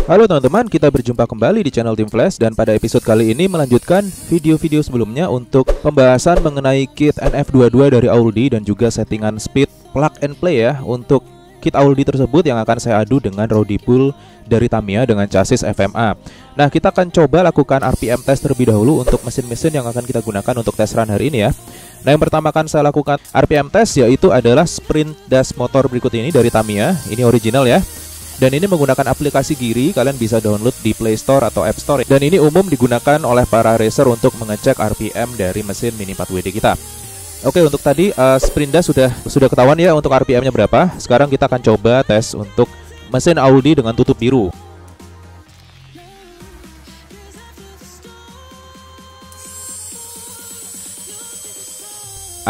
Halo teman-teman, kita berjumpa kembali di channel Team Flash. Dan pada episode kali ini melanjutkan video-video sebelumnya untuk pembahasan mengenai kit NF22 dari Auldi dan juga settingan speed plug and play ya untuk kit Auldi tersebut yang akan saya adu dengan Rowdy Bull dari Tamiya dengan chassis FMA. Nah, kita akan coba lakukan RPM test terlebih dahulu untuk mesin-mesin yang akan kita gunakan untuk test run hari ini ya. Nah, yang pertama akan saya lakukan RPM test yaitu adalah sprint dash motor berikut ini dari Tamiya. Ini original ya. Dan ini menggunakan aplikasi Geary, kalian bisa download di Play Store atau App Store. Dan ini umum digunakan oleh para racer untuk mengecek RPM dari mesin Mini 4WD kita. Oke, untuk tadi sprint dash sudah ketahuan ya untuk RPM-nya berapa. Sekarang kita akan coba tes untuk mesin Auldi dengan tutup biru.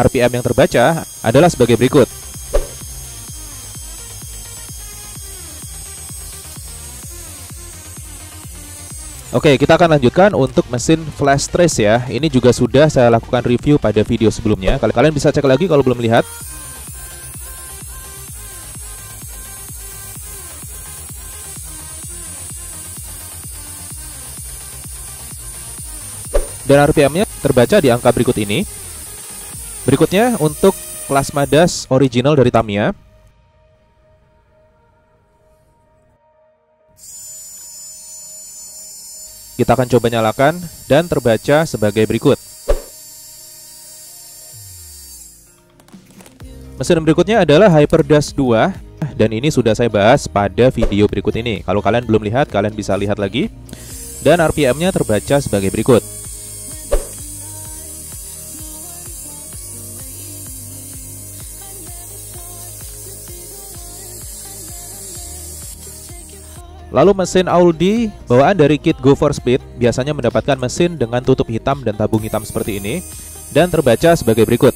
RPM yang terbaca adalah sebagai berikut. Oke, kita akan lanjutkan untuk mesin flash trace ya. Ini juga sudah saya lakukan review pada video sebelumnya. Kalian bisa cek lagi kalau belum lihat. Dan RPM-nya terbaca di angka berikut ini. Berikutnya untuk plasma dash original dari Tamiya. Kita akan coba nyalakan dan terbaca sebagai berikut. Mesin berikutnya adalah Hyperdash 2 dan ini sudah saya bahas pada video berikut ini. Kalau kalian belum lihat, kalian bisa lihat lagi. Dan RPM-nya terbaca sebagai berikut. Lalu mesin Auldi bawaan dari kit Go for Speed biasanya mendapatkan mesin dengan tutup hitam dan tabung hitam seperti ini dan terbaca sebagai berikut.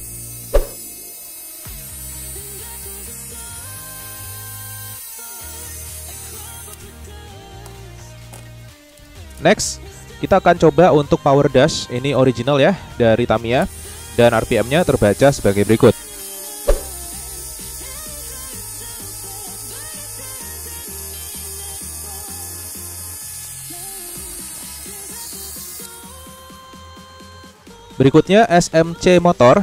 Next, kita akan coba untuk Power Dash. Ini original ya dari Tamiya dan RPM-nya terbaca sebagai berikut. Berikutnya SMC motor.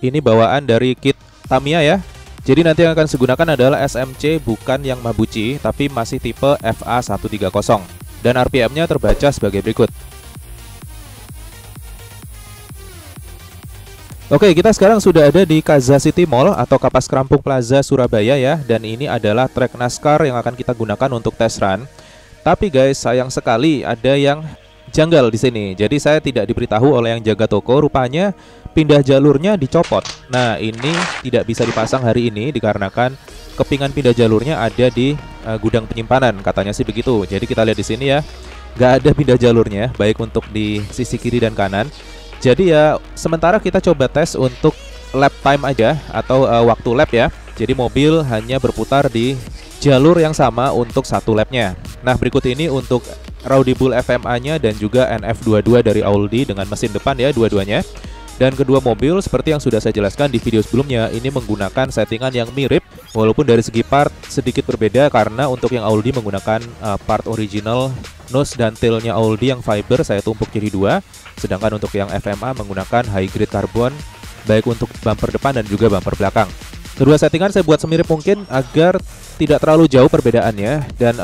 Ini bawaan dari kit Tamiya ya. Jadi nanti yang akan saya gunakan adalah SMC, bukan yang Mabuchi, tapi masih tipe FA130. Dan RPM-nya terbaca sebagai berikut. Oke, kita sekarang sudah ada di Kaza City Mall atau Kapas Kerampung Plaza Surabaya ya. Dan ini adalah trek NASCAR yang akan kita gunakan untuk test run. Tapi guys, sayang sekali ada yang janggal di sini. Jadi saya tidak diberitahu oleh yang jaga toko, rupanya pindah jalurnya dicopot. Nah, ini tidak bisa dipasang hari ini dikarenakan kepingan pindah jalurnya ada di gudang penyimpanan, katanya sih begitu. Jadi kita lihat di sini ya, nggak ada pindah jalurnya, baik untuk di sisi kiri dan kanan. Jadi ya, sementara kita coba tes untuk lap time aja atau waktu lap ya. Jadi mobil hanya berputar di jalur yang sama untuk satu lapnya. Nah, berikut ini untuk Rowdy Bull FMA-nya dan juga NF22 dari Auldi dengan mesin depan ya dua-duanya. Dan kedua mobil seperti yang sudah saya jelaskan di video sebelumnya, ini menggunakan settingan yang mirip walaupun dari segi part sedikit berbeda karena untuk yang Auldi menggunakan part original nose dan tailnya Auldi yang fiber saya tumpuk jadi dua, sedangkan untuk yang FMA menggunakan high grade carbon baik untuk bumper depan dan juga bumper belakang. Kedua settingan saya buat semirip mungkin agar tidak terlalu jauh perbedaannya, dan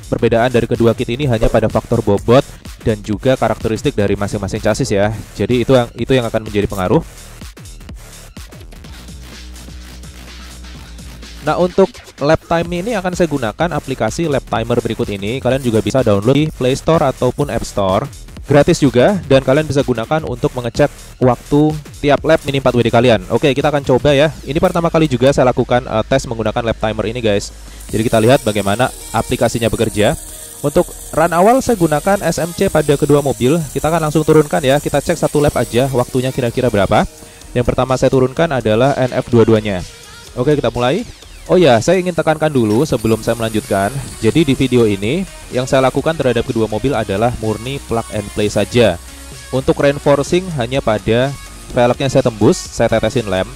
perbedaan dari kedua kit ini hanya pada faktor bobot dan juga karakteristik dari masing-masing chassis ya. Jadi itu yang akan menjadi pengaruh. Nah, untuk lap time ini akan saya gunakan aplikasi lap timer berikut ini. Kalian juga bisa download di Play Store ataupun App Store. Gratis juga, dan kalian bisa gunakan untuk mengecek waktu tiap lap Mini 4WD kalian. Oke, kita akan coba ya. Ini pertama kali juga saya lakukan tes menggunakan lap timer ini guys. Jadi kita lihat bagaimana aplikasinya bekerja. Untuk run awal saya gunakan SMC pada kedua mobil. Kita akan langsung turunkan ya. Kita cek satu lap aja waktunya kira-kira berapa. Yang pertama saya turunkan adalah NF22-nya. Oke, kita mulai. Oh ya, saya ingin tekankan dulu sebelum saya melanjutkan. Jadi di video ini yang saya lakukan terhadap kedua mobil adalah murni plug and play saja. Untuk reinforcing hanya pada velgnya saya tembus, saya tetesin lem.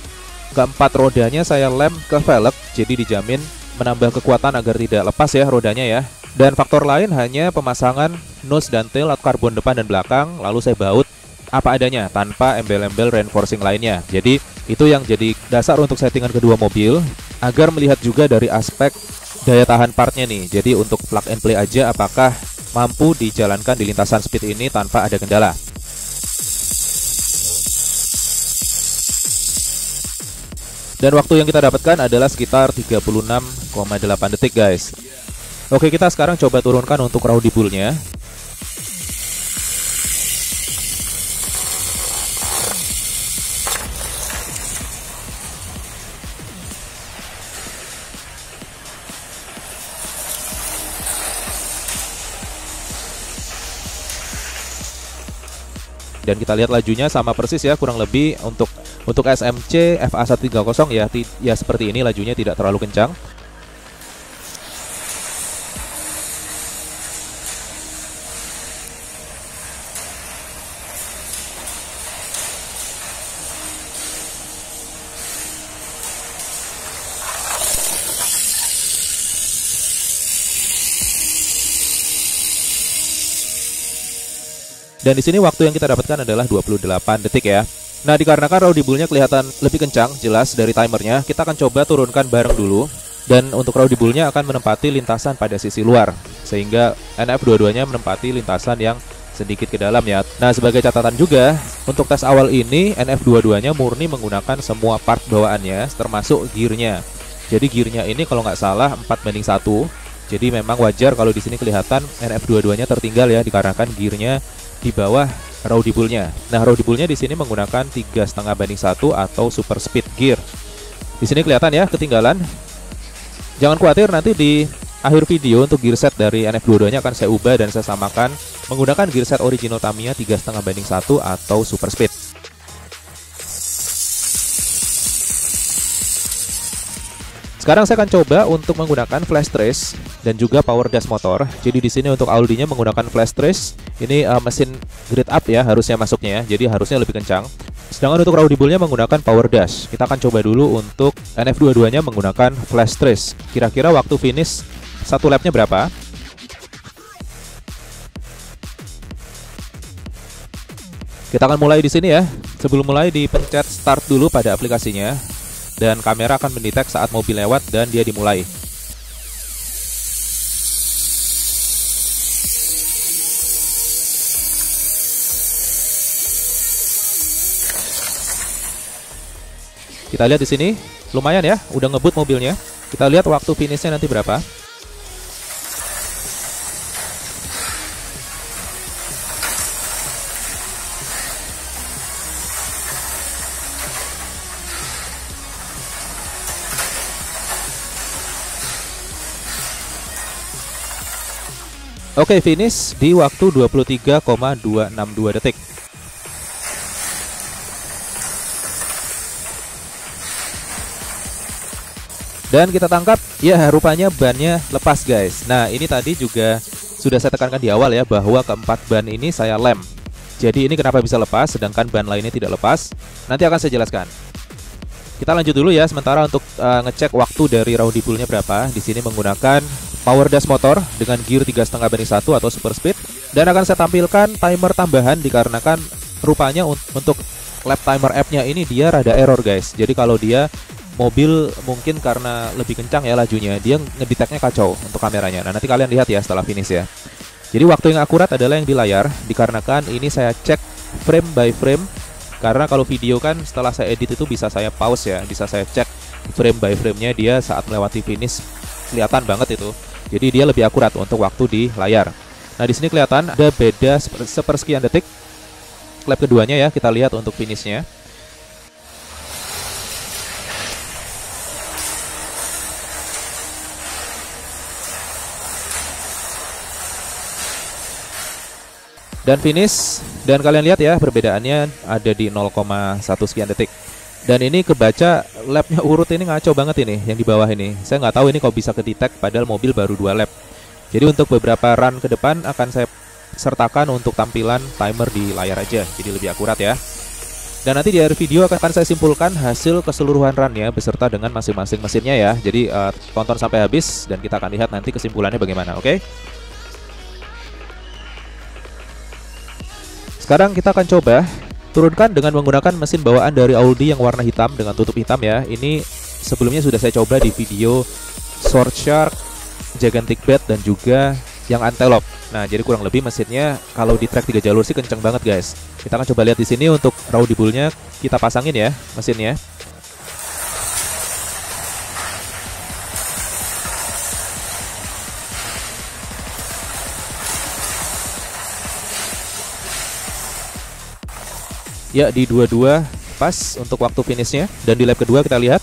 Keempat rodanya saya lem ke velg, jadi dijamin menambah kekuatan agar tidak lepas ya rodanya ya. Dan faktor lain hanya pemasangan nose dan tail atau karbon depan dan belakang, lalu saya baut apa adanya tanpa embel-embel reinforcing lainnya. Jadi itu yang jadi dasar untuk settingan kedua mobil, agar melihat juga dari aspek daya tahan partnya nih. Jadi untuk plug and play aja apakah mampu dijalankan di lintasan speed ini tanpa ada kendala. Dan waktu yang kita dapatkan adalah sekitar 36,8 detik guys. Oke, kita sekarang coba turunkan untuk rowdy bull-nya. Dan kita lihat lajunya sama persis ya, kurang lebih untuk SMC FA130 ya seperti ini, lajunya tidak terlalu kencang. Dan di sini waktu yang kita dapatkan adalah 28 detik ya. Nah, dikarenakan rowdy bull-nya kelihatan lebih kencang jelas dari timernya, kita akan coba turunkan bareng dulu. Dan untuk rowdy bull-nya akan menempati lintasan pada sisi luar, sehingga NF dua-duanya menempati lintasan yang sedikit ke dalam ya. Nah, sebagai catatan juga, untuk tes awal ini NF dua-duanya murni menggunakan semua part bawaannya, termasuk gearnya. Jadi gearnya ini kalau nggak salah 4:1. Jadi memang wajar kalau di sini kelihatan NF dua-duanya tertinggal ya, dikarenakan gearnya di bawah rowdy bull-nya. Nah, rowdy bull-nya di sini menggunakan 3,5:1 atau super speed gear. Di sini kelihatan ya ketinggalan. Jangan khawatir, nanti di akhir video untuk gear set dari NF dua-duanya akan saya ubah dan saya samakan menggunakan gear set original Tamiya 3,5:1 atau super speed. Sekarang saya akan coba untuk menggunakan flash trace dan juga power dash motor. Jadi di sini untuk Audi-nya menggunakan flash trace. Ini mesin grade up ya harusnya masuknya ya. Jadi harusnya lebih kencang. Sedangkan untuk rowdy bull-nya menggunakan power dash. Kita akan coba dulu untuk NF dua-duanya menggunakan flash trace. Kira-kira waktu finish satu lapnya berapa? Kita akan mulai di sini ya. Sebelum mulai dipencet start dulu pada aplikasinya. Dan kamera akan mendetek saat mobil lewat dan dia dimulai. Kita lihat di sini, lumayan ya, udah ngebut mobilnya. Kita lihat waktu finishnya nanti berapa. Oke, finish di waktu 23,262 detik. Dan kita tangkap, ya rupanya bannya lepas guys. Nah, ini tadi juga sudah saya tekankan di awal ya, bahwa keempat ban ini saya lem. Jadi ini kenapa bisa lepas, sedangkan ban lainnya tidak lepas. Nanti akan saya jelaskan. Kita lanjut dulu ya, sementara untuk ngecek waktu dari rowdy bull-nya berapa. Di sini menggunakan power dash motor dengan gear 3,5:1 atau super speed. Dan akan saya tampilkan timer tambahan dikarenakan rupanya untuk lap timer app-nya ini dia rada error guys. Jadi kalau dia mobil mungkin karena lebih kencang ya lajunya, dia ngedeteknya kacau untuk kameranya. Nah, nanti kalian lihat ya setelah finish ya. Jadi waktu yang akurat adalah yang di layar, dikarenakan ini saya cek frame by frame. Karena kalau video kan setelah saya edit itu bisa saya pause ya, bisa saya cek frame by frame-nya dia saat melewati finish, kelihatan banget itu. Jadi dia lebih akurat untuk waktu di layar. Nah, di sini kelihatan ada beda sepersekian detik lap keduanya ya, kita lihat untuk finishnya. Dan finish, dan kalian lihat ya perbedaannya ada di 0,1 sekian detik. Dan ini kebaca lapnya urut ini ngaco banget ini yang di bawah ini. Saya nggak tahu ini kok bisa kedetek padahal mobil baru 2 lap. Jadi untuk beberapa run ke depan akan saya sertakan untuk tampilan timer di layar aja, jadi lebih akurat ya. Dan nanti di akhir video akan saya simpulkan hasil keseluruhan run-nya beserta dengan masing-masing mesinnya ya. Jadi tonton sampai habis dan kita akan lihat nanti kesimpulannya bagaimana, oke? Sekarang kita akan coba turunkan dengan menggunakan mesin bawaan dari Audi yang warna hitam dengan tutup hitam ya. Ini sebelumnya sudah saya coba di video Sword Shark, Gigantic Bat dan juga yang Antelope. Nah, jadi kurang lebih mesinnya kalau di track 3 jalur sih kenceng banget guys. Kita akan coba lihat di sini untuk Rowdy Bull-nya kita pasangin ya mesinnya. Ya, di dua-dua pas untuk waktu finishnya. Dan di lap kedua kita lihat.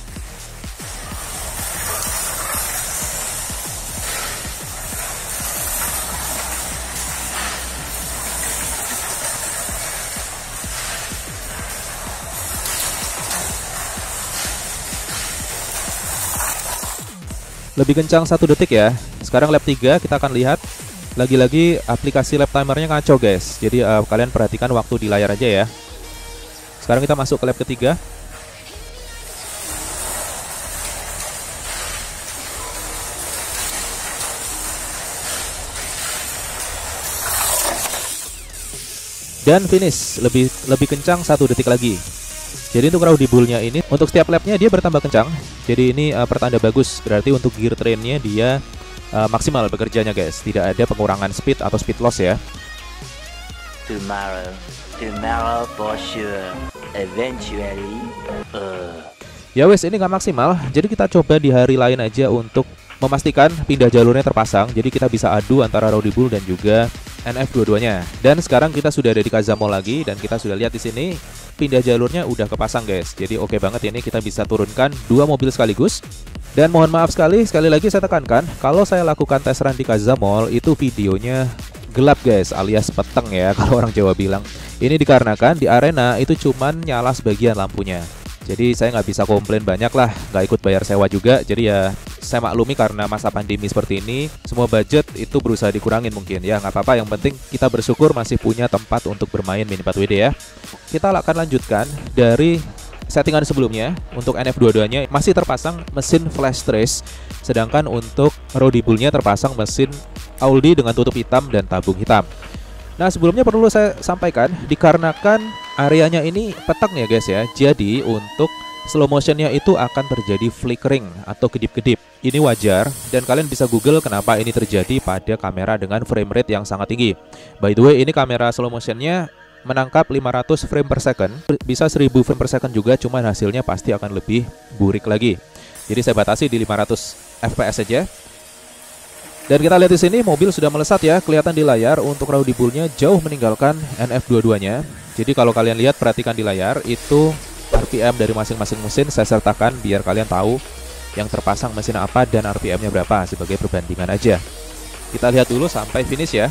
Lebih kencang 1 detik ya. Sekarang lap 3 kita akan lihat. Lagi-lagi aplikasi lap timernya ngaco guys. Jadi kalian perhatikan waktu di layar aja ya. Sekarang kita masuk ke lap ketiga. Dan finish lebih kencang 1 detik lagi. Jadi untuk Rowdy Bull-nya ini untuk setiap lapnya dia bertambah kencang. Jadi ini pertanda bagus. Berarti untuk gear trainnya dia maksimal bekerjanya guys. Tidak ada pengurangan speed atau speed loss ya. Tomorrow for sure. Eventually. Ya wes, ini nggak maksimal. Jadi kita coba di hari lain aja untuk memastikan pindah jalurnya terpasang. Jadi kita bisa adu antara Rowdy Bull dan juga NF dua-duanya. Dan sekarang kita sudah ada di Kaza Mall lagi dan kita sudah lihat di sini pindah jalurnya udah kepasang guys. Jadi oke banget ini kita bisa turunkan 2 mobil sekaligus. Dan mohon maaf sekali lagi saya tekankan, kalau saya lakukan tes run di Kaza Mall itu videonya gelap guys, alias peteng ya kalau orang Jawa bilang. Ini dikarenakan di arena itu cuman nyala sebagian lampunya. Jadi saya nggak bisa komplain banyak lah, nggak ikut bayar sewa juga. Jadi ya saya maklumi karena masa pandemi seperti ini, semua budget itu berusaha dikurangin mungkin. Ya nggak apa-apa, yang penting kita bersyukur masih punya tempat untuk bermain Mini 4WD ya. Kita akan lanjutkan dari settingan sebelumnya. Untuk NF dua-duanya masih terpasang mesin flash trace, sedangkan untuk Rowdy Bull-nya terpasang mesin Audi dengan tutup hitam dan tabung hitam. Nah, sebelumnya perlu saya sampaikan, dikarenakan areanya ini petang ya guys ya. Jadi untuk slow motionnya itu akan terjadi flickering atau kedip-kedip. Ini wajar dan kalian bisa google kenapa ini terjadi pada kamera dengan frame rate yang sangat tinggi. By the way, ini kamera slow motionnya menangkap 500 frame per second, bisa 1000 frame per second juga, cuman hasilnya pasti akan lebih burik lagi. Jadi saya batasi di 500 fps saja. Dan kita lihat di sini mobil sudah melesat ya, kelihatan di layar untuk Rowdy Bull-nya jauh meninggalkan NF dua-duanya. Jadi kalau kalian lihat, perhatikan di layar itu RPM dari masing-masing mesin saya sertakan biar kalian tahu yang terpasang mesin apa dan RPM-nya berapa sebagai perbandingan aja. Kita lihat dulu sampai finish ya.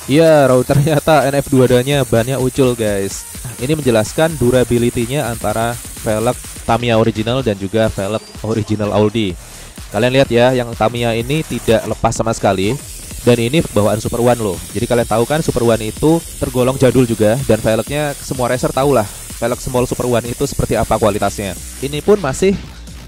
Ya, ternyata NF dua-duanya bannya ucul guys. Ini menjelaskan durability-nya antara velg Tamiya original dan juga velg original Audi. Kalian lihat ya, yang Tamiya ini tidak lepas sama sekali. Dan ini bawaan Super One loh. Jadi kalian tahu kan Super One itu tergolong jadul juga. Dan velgnya semua racer tahu lah, velg small Super One itu seperti apa kualitasnya. Ini pun masih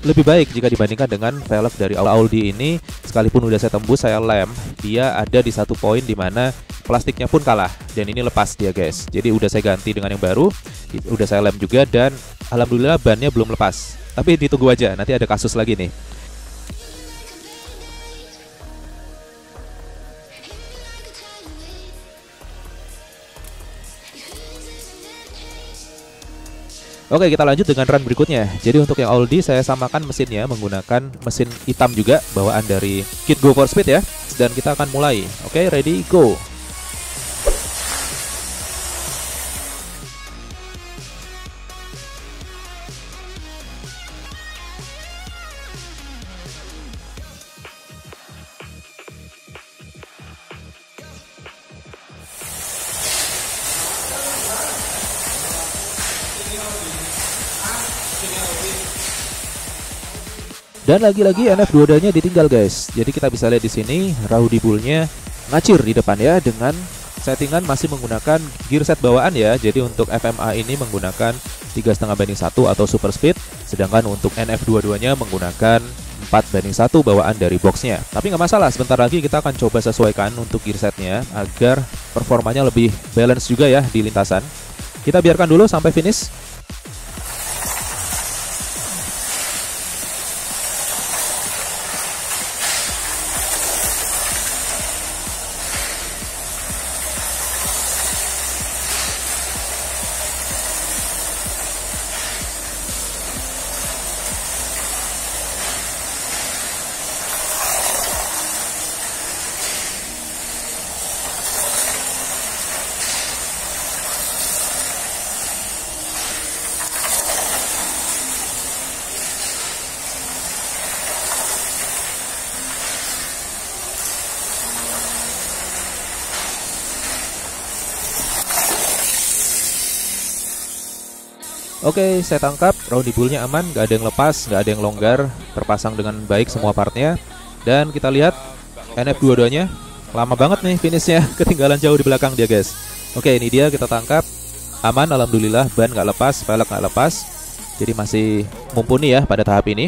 lebih baik jika dibandingkan dengan velg dari Audi ini. Sekalipun udah saya tembus, saya lem, dia ada di satu poin di mana plastiknya pun kalah dan ini lepas dia guys. Jadi udah saya ganti dengan yang baru, udah saya lem juga dan alhamdulillah bannya belum lepas. Tapi ditunggu aja, nanti ada kasus lagi nih. Oke, kita lanjut dengan run berikutnya. Jadi untuk yang Audi saya samakan mesinnya menggunakan mesin hitam juga bawaan dari kit Go for Speed ya. Dan kita akan mulai. Oke, ready, go. Dan lagi-lagi NF22-nya ditinggal guys. Jadi kita bisa lihat di sini Rowdy Bull-nya ngacir di depan ya, dengan settingan masih menggunakan gear set bawaan ya. Jadi untuk FMA ini menggunakan 3,5:1 atau super speed, sedangkan untuk NF22-nya menggunakan 4:1 bawaan dari boxnya. Tapi nggak masalah, sebentar lagi kita akan coba sesuaikan untuk gear setnya agar performanya lebih balance juga ya di lintasan. Kita biarkan dulu sampai finish. Oke, saya tangkap Rowdy Bull-nya aman, nggak ada yang lepas, nggak ada yang longgar, terpasang dengan baik semua partnya. Dan kita lihat NF22-nya lama banget nih finishnya, ketinggalan jauh di belakang dia guys. Oke, ini dia kita tangkap, aman alhamdulillah, ban nggak lepas, velg nggak lepas, jadi masih mumpuni ya pada tahap ini.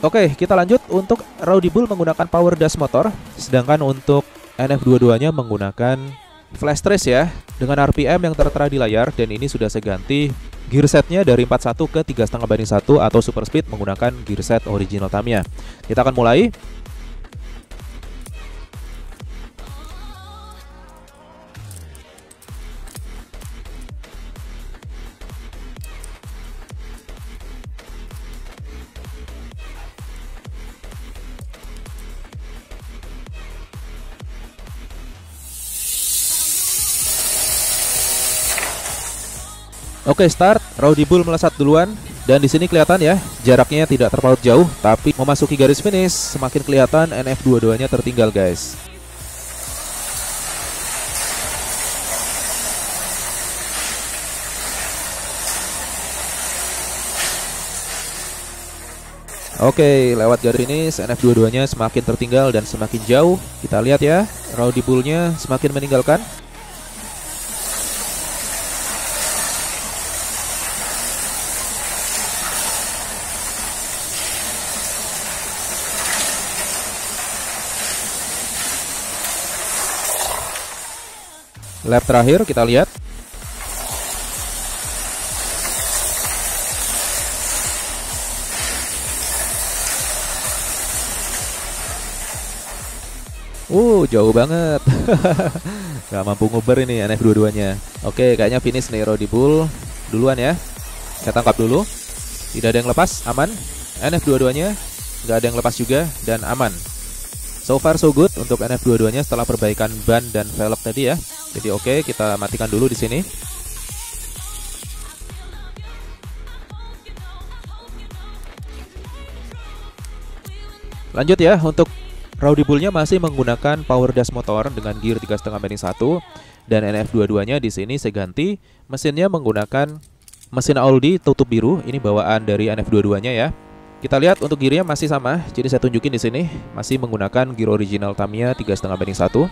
Oke, kita lanjut. Untuk Rowdy Bull menggunakan power dash motor, sedangkan untuk NF22-nya menggunakan flash trace ya, dengan RPM yang tertera di layar. Dan ini sudah saya ganti gear setnya dari 41 ke 3,5:1 atau super speed menggunakan gear set original Tamiya. Kita akan mulai. Oke, start. Rowdy Bull melesat duluan, dan di sini kelihatan ya jaraknya tidak terpaut jauh, tapi memasuki garis finish semakin kelihatan NF22-nya tertinggal guys. Oke, lewat garis finish NF22-nya semakin tertinggal dan semakin jauh. Kita lihat ya, Rowdy Bull-nya semakin meninggalkan. Lap terakhir kita lihat. Jauh banget. Gak mampu nguber ini NF22-nya. Oke, kayaknya finish nih Rowdy Bull duluan ya. Saya tangkap dulu. Tidak ada yang lepas, aman. NF22-nya gak ada yang lepas juga dan aman. So far so good untuk NF22-nya setelah perbaikan ban dan velg tadi ya. Jadi oke, kita matikan dulu di sini. Lanjut ya, untuk Rowdy Bull-nya masih menggunakan power dash motor dengan gear 3,5:1 dan NF22-nya di sini saya ganti mesinnya menggunakan mesin Aldi tutup biru. Ini bawaan dari NF22-nya ya. Kita lihat untuk gearnya masih sama. Jadi saya tunjukin di sini masih menggunakan gear original Tamiya 3,5:1.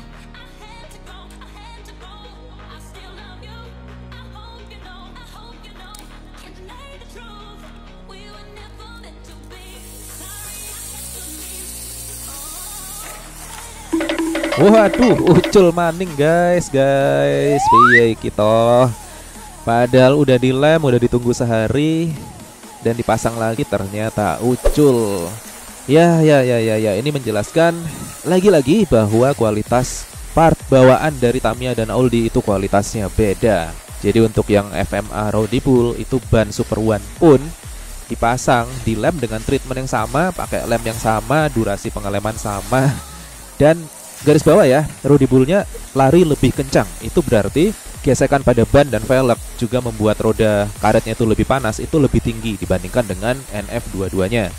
Waduh, ucul maning guys. Piye kita. Padahal udah dilem, udah ditunggu sehari dan dipasang lagi ternyata ucul. Ya, ini menjelaskan lagi-lagi bahwa kualitas part bawaan dari Tamiya dan Aldi itu kualitasnya beda. Jadi untuk yang FMA Rowdy Bull itu ban Super One pun dipasang, dilem dengan treatment yang sama, pakai lem yang sama, durasi pengeleman sama, dan garis bawah ya, Rowdy Bull-nya lari lebih kencang. Itu berarti gesekan pada ban dan velg juga membuat roda karetnya itu lebih panas, itu lebih tinggi dibandingkan dengan NF22-nya.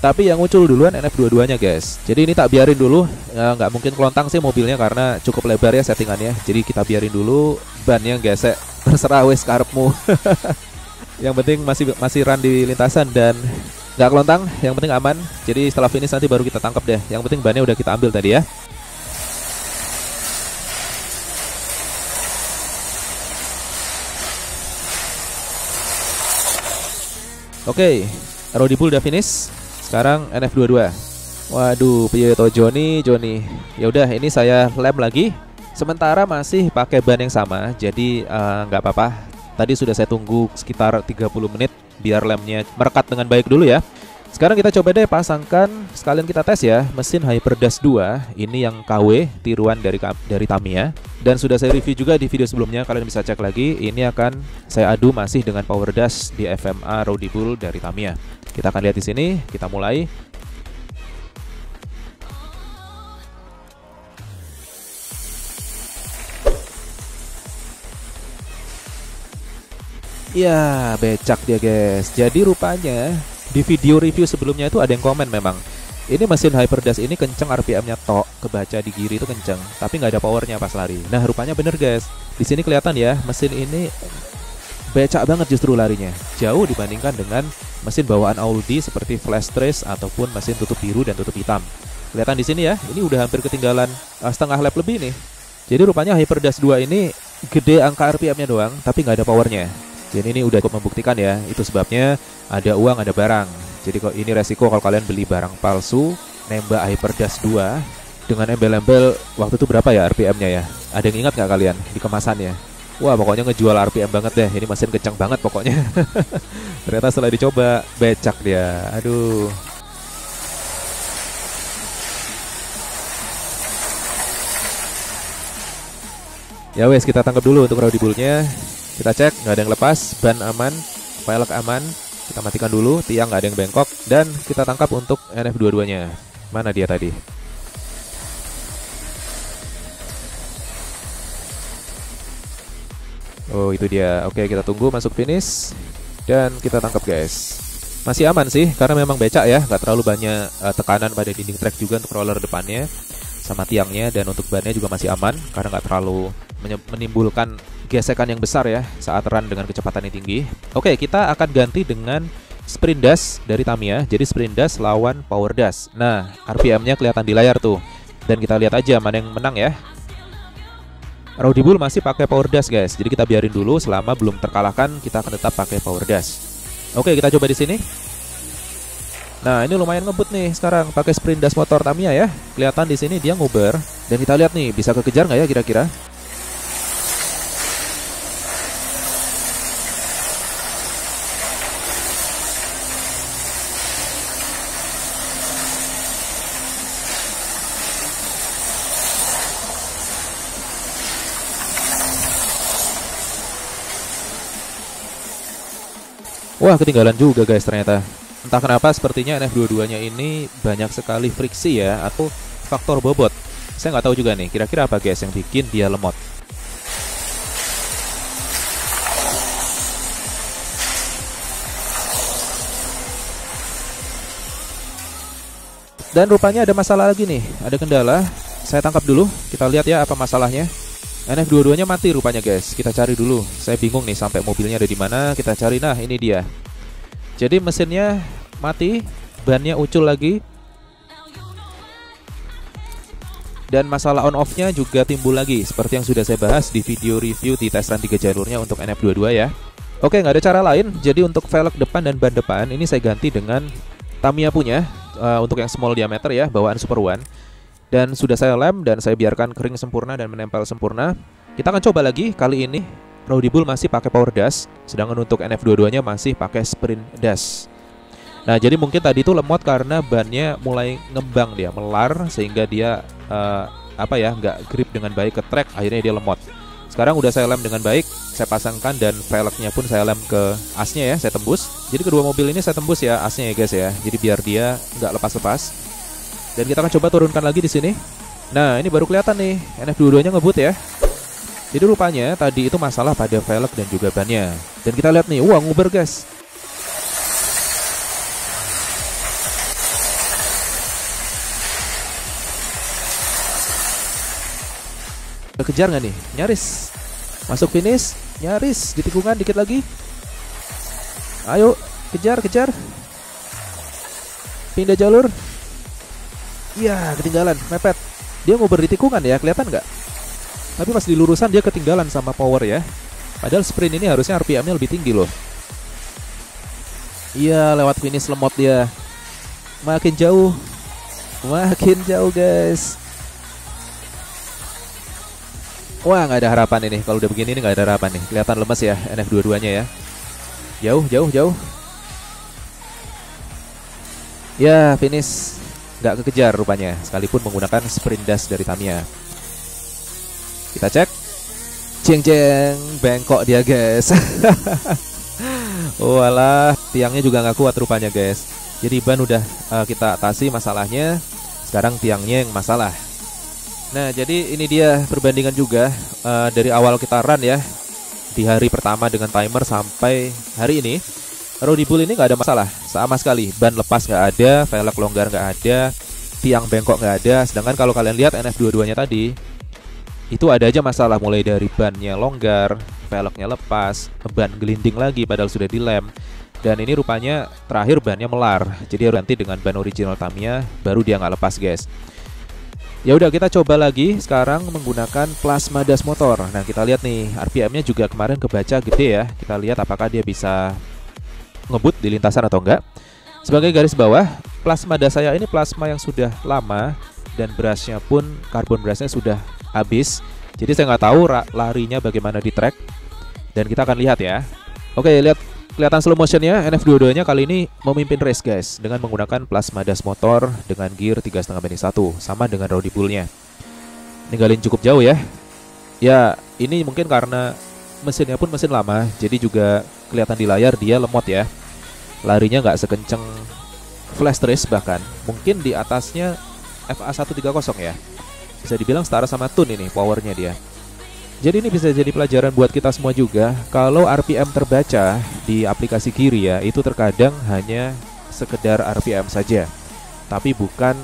Tapi yang muncul duluan NF22-nya guys. Jadi ini tak biarin dulu, nggak mungkin kelontang sih mobilnya karena cukup lebar ya settingannya. Jadi kita biarin dulu, bannya gesek, terserah wes karepmu. Yang penting masih run di lintasan dan nggak kelontang, yang penting aman. Jadi setelah finish nanti baru kita tangkap deh. Yang penting bannya udah kita ambil tadi ya. Oke, Rowdy Bull udah finish. Sekarang NF22. Waduh, piye to Joni. Ya udah, ini saya lem lagi. Sementara masih pakai ban yang sama, jadi nggak apa-apa. Tadi sudah saya tunggu sekitar 30 menit biar lemnya merekat dengan baik dulu ya. Sekarang kita coba deh pasangkan, sekalian kita tes ya, mesin Hyperdash 2. Ini yang KW tiruan dari Tamiya. Dan sudah saya review juga di video sebelumnya, kalian bisa cek lagi. Ini akan saya adu masih dengan Power Dash di FMA Rowdy Bull dari Tamiya. Kita akan lihat di sini, kita mulai. Ya, becak dia guys. Jadi rupanya di video review sebelumnya itu ada yang komen memang, ini mesin Hyperdash ini kenceng, RPM-nya tok, kebaca di kiri itu kenceng, tapi nggak ada powernya pas lari. Nah, rupanya bener guys. Di sini kelihatan ya, mesin ini becak banget justru larinya. Jauh dibandingkan dengan mesin bawaan Audi seperti Flash Trace ataupun mesin tutup biru dan tutup hitam. Kelihatan di sini ya, ini udah hampir ketinggalan setengah lap lebih nih. Jadi rupanya Hyperdash 2 ini gede angka RPM-nya doang, tapi nggak ada powernya. Jadi ini udah cukup membuktikan ya, itu sebabnya ada uang ada barang. Jadi kok ini resiko kalau kalian beli barang palsu, nembak Hyperdash 2 dengan embel-embel waktu itu berapa ya RPM-nya ya? Ada yang ingat nggak kalian di kemasannya? Wah, pokoknya ngejual RPM banget deh. Ini mesin kencang banget pokoknya. Ternyata setelah dicoba becak dia. Aduh. Ya wes, kita tangkap dulu untuk Rowdy Bull-nya. Kita cek, nggak ada yang lepas, ban aman, velg aman. Kita matikan dulu, tiang nggak ada yang bengkok. Dan kita tangkap untuk NF22-nya. Mana dia tadi? Oh, itu dia. Oke, kita tunggu masuk finish. Dan kita tangkap guys. Masih aman sih, karena memang becak ya. Nggak terlalu banyak tekanan pada dinding trek juga untuk roller depannya sama tiangnya. Dan untuk bannya juga masih aman, karena nggak terlalu menimbulkan gesekan yang besar ya saat run dengan kecepatan yang tinggi. Oke, kita akan ganti dengan Sprint Dash dari Tamiya. Jadi Sprint Dash lawan Power Dash. Nah, RPM-nya kelihatan di layar tuh. Dan kita lihat aja mana yang menang ya. Rowdy Bull masih pakai Power Dash guys. Jadi kita biarin dulu, selama belum terkalahkan kita akan tetap pakai Power Dash. Oke, kita coba di sini. Nah, ini lumayan ngebut nih sekarang pakai Sprint Dash motor Tamiya ya. Kelihatan di sini dia nguber. Dan kita lihat nih, bisa kekejar nggak ya kira-kira? Wah, ketinggalan juga guys ternyata. Entah kenapa sepertinya NF22-nya ini banyak sekali friksi ya, atau faktor bobot. Saya nggak tahu juga nih, kira-kira apa guys yang bikin dia lemot. Dan rupanya ada masalah lagi nih, ada kendala. Saya tangkap dulu, kita lihat ya apa masalahnya. NF22-nya mati rupanya guys. Kita cari dulu. Saya bingung nih sampai mobilnya ada di mana. Kita cari. Nah, ini dia. Jadi mesinnya mati, bannya ucul lagi. Dan masalah on off-nya juga timbul lagi, seperti yang sudah saya bahas di video review di tes run 3 jalurnya untuk NF22 ya. Oke, nggak ada cara lain. Jadi untuk velg depan dan ban depan ini saya ganti dengan Tamiya punya untuk yang small diameter ya, bawaan Super One. Dan sudah saya lem dan saya biarkan kering sempurna dan menempel sempurna. Kita akan coba lagi, kali ini Rowdy Bull masih pakai Power Dash, sedangkan untuk NF22-nya masih pakai Sprint Dash. Nah, jadi mungkin tadi itu lemot karena bannya mulai ngembang dia, melar, sehingga dia nggak grip dengan baik ke trek, akhirnya dia lemot. Sekarang udah saya lem dengan baik, saya pasangkan dan velgnya pun saya lem ke asnya ya, saya tembus. Jadi kedua mobil ini saya tembus ya asnya ya guys ya, jadi biar dia nggak lepas-lepas. Dan kita akan coba turunkan lagi di sini. Nah, ini baru kelihatan nih, NF22-nya ngebut ya. Jadi rupanya tadi itu masalah pada velg dan juga bannya. Dan kita lihat nih, wah nguber guys. Kejar nggak nih? Nyaris. Masuk finish, nyaris di tikungan dikit lagi. Ayo, kejar. Pindah jalur. Iya, ketinggalan, mepet. Dia ngober di tikungan ya, kelihatan nggak? Tapi pas di lurusan dia ketinggalan sama power ya. Padahal sprint ini harusnya RPM-nya lebih tinggi loh. Iya, lewat finish lemot dia. Makin jauh guys. Wah, nggak ada harapan ini. Kalau udah begini ini nggak ada harapan nih. Kelihatan lemes ya NF dua-duanya ya. Jauh. Ya, finish. Nggak kekejar rupanya, sekalipun menggunakan sprint dash dari Tamiya. Kita cek. Jeng, bengkok dia guys. Walah, tiangnya juga nggak kuat rupanya guys. Jadi ban udah kita atasi masalahnya. Sekarang tiangnya yang masalah. Nah, jadi ini dia perbandingan juga dari awal kita run ya. Di hari pertama dengan timer sampai hari ini. Rowdy Bull ini nggak ada masalah sama sekali. Ban lepas nggak ada, velg longgar nggak ada, tiang bengkok nggak ada. Sedangkan kalau kalian lihat NF dua-duanya tadi, itu ada aja masalah, mulai dari bannya longgar, velgnya lepas, ban gelinding lagi padahal sudah dilem. Dan ini rupanya terakhir bannya melar. Jadi harus ganti dengan ban original Tamiya, baru dia nggak lepas guys. Ya udah, kita coba lagi sekarang menggunakan plasma dash motor. Nah, kita lihat nih RPM-nya juga kemarin kebaca gede ya. Kita lihat apakah dia bisa ngebut di lintasan atau enggak. Sebagai garis bawah, plasma dash saya ini plasma yang sudah lama dan brushnya pun karbon brushnya sudah habis. Jadi saya nggak tahu larinya bagaimana di track. Dan kita akan lihat ya. Oke, lihat kelihatan slow motionnya. NF dua-duanya kali ini memimpin race guys dengan menggunakan plasma dash motor dengan gear 3,5/1 sama dengan Rowdy Bull-nya. Ninggalin cukup jauh ya. Ya, ini mungkin karena mesinnya pun mesin lama, jadi juga kelihatan di layar dia lemot ya. Larinya nggak sekenceng flash race, bahkan mungkin di atasnya FA130 ya. Bisa dibilang setara sama Tun ini powernya dia. Jadi ini bisa jadi pelajaran buat kita semua juga. Kalau RPM terbaca di aplikasi kiri ya, itu terkadang hanya sekedar RPM saja, tapi bukan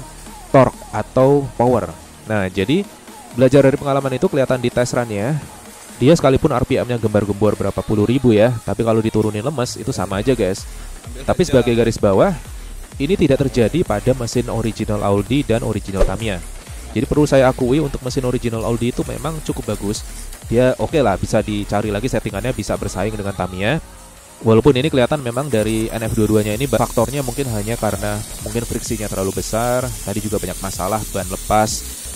torque atau power. Nah, jadi belajar dari pengalaman itu kelihatan di test run-nya. Dia sekalipun RPM-nya gembar-gembor berapa puluh ribu ya, tapi kalau diturunin lemes itu sama aja guys. Tapi sebagai garis bawah, ini tidak terjadi pada mesin original Audi dan original Tamiya. Jadi perlu saya akui untuk mesin original Audi itu memang cukup bagus. Dia oke lah, bisa dicari lagi settingannya, bisa bersaing dengan Tamiya. Walaupun ini kelihatan memang dari NF dua-duanya ini faktornya mungkin hanya karena mungkin friksinya terlalu besar. Tadi juga banyak masalah, ban lepas,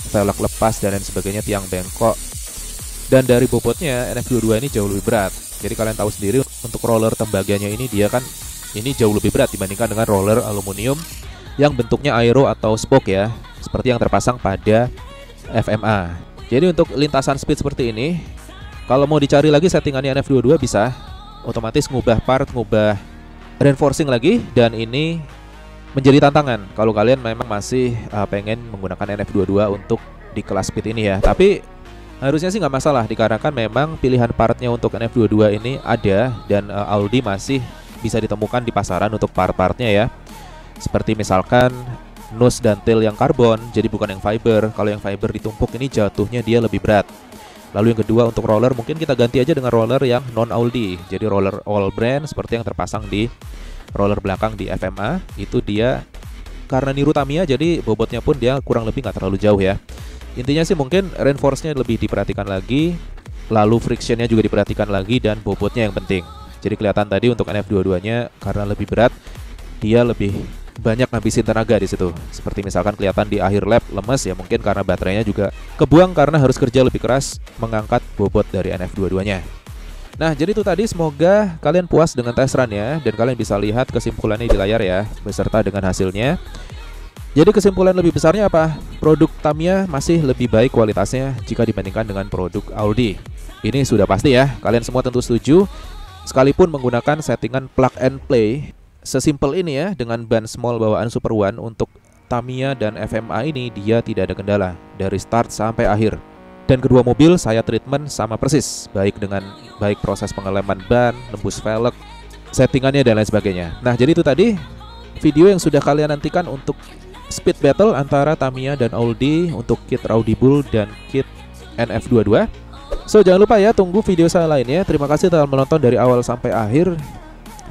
velg lepas dan lain sebagainya, tiang bengkok. Dan dari bobotnya NF dua-dua ini jauh lebih berat. Jadi kalian tahu sendiri untuk roller tembaganya ini dia kan ini jauh lebih berat dibandingkan dengan roller aluminium yang bentuknya aero atau spoke ya, seperti yang terpasang pada FMA. Jadi untuk lintasan speed seperti ini, kalau mau dicari lagi settingannya NF dua-dua bisa otomatis ngubah part, ngubah reinforcing lagi, dan ini menjadi tantangan kalau kalian memang masih pengen menggunakan NF dua-dua untuk di kelas speed ini ya. Tapi harusnya sih nggak masalah dikarenakan memang pilihan partnya untuk NF dua-dua ini ada, dan Audi masih bisa ditemukan di pasaran untuk part-partnya ya. Seperti misalkan nose dan tail yang karbon, jadi bukan yang fiber. Kalau yang fiber ditumpuk ini jatuhnya dia lebih berat. Lalu yang kedua untuk roller mungkin kita ganti aja dengan roller yang non Audi. Jadi roller all brand seperti yang terpasang di roller belakang di FMA. Itu dia karena niru Tamiya, jadi bobotnya pun dia kurang lebih nggak terlalu jauh ya. Intinya sih mungkin reinforce-nya lebih diperhatikan lagi, lalu friction-nya juga diperhatikan lagi, dan bobotnya yang penting. Jadi kelihatan tadi untuk NF dua-duanya karena lebih berat, dia lebih banyak ngabisin tenaga di situ. Seperti misalkan kelihatan di akhir lap lemes ya, mungkin karena baterainya juga kebuang karena harus kerja lebih keras mengangkat bobot dari NF dua-duanya. Nah, jadi itu tadi, semoga kalian puas dengan test run-nya dan kalian bisa lihat kesimpulannya di layar ya, beserta dengan hasilnya. Jadi kesimpulan lebih besarnya apa? Produk Tamiya masih lebih baik kualitasnya jika dibandingkan dengan produk Audi. Ini sudah pasti ya, kalian semua tentu setuju. Sekalipun menggunakan settingan plug and play sesimpel ini ya, dengan ban small bawaan Super One, untuk Tamiya dan FMA ini dia tidak ada kendala dari start sampai akhir. Dan kedua mobil saya treatment sama persis, baik proses pengeleman ban, nembus velg, settingannya dan lain sebagainya. Nah, jadi itu tadi video yang sudah kalian nantikan untuk speed battle antara Tamiya dan Audi untuk kit Rowdy Bull dan kit NF22. So jangan lupa ya, tunggu video saya lainnya. Terima kasih telah menonton dari awal sampai akhir.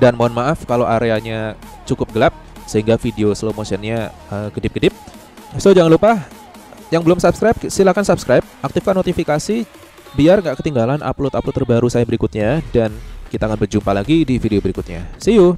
Dan mohon maaf kalau areanya cukup gelap sehingga video slow motionnya kedip-kedip. So jangan lupa, yang belum subscribe silahkan subscribe, aktifkan notifikasi biar nggak ketinggalan upload terbaru saya berikutnya. Dan kita akan berjumpa lagi di video berikutnya. See you.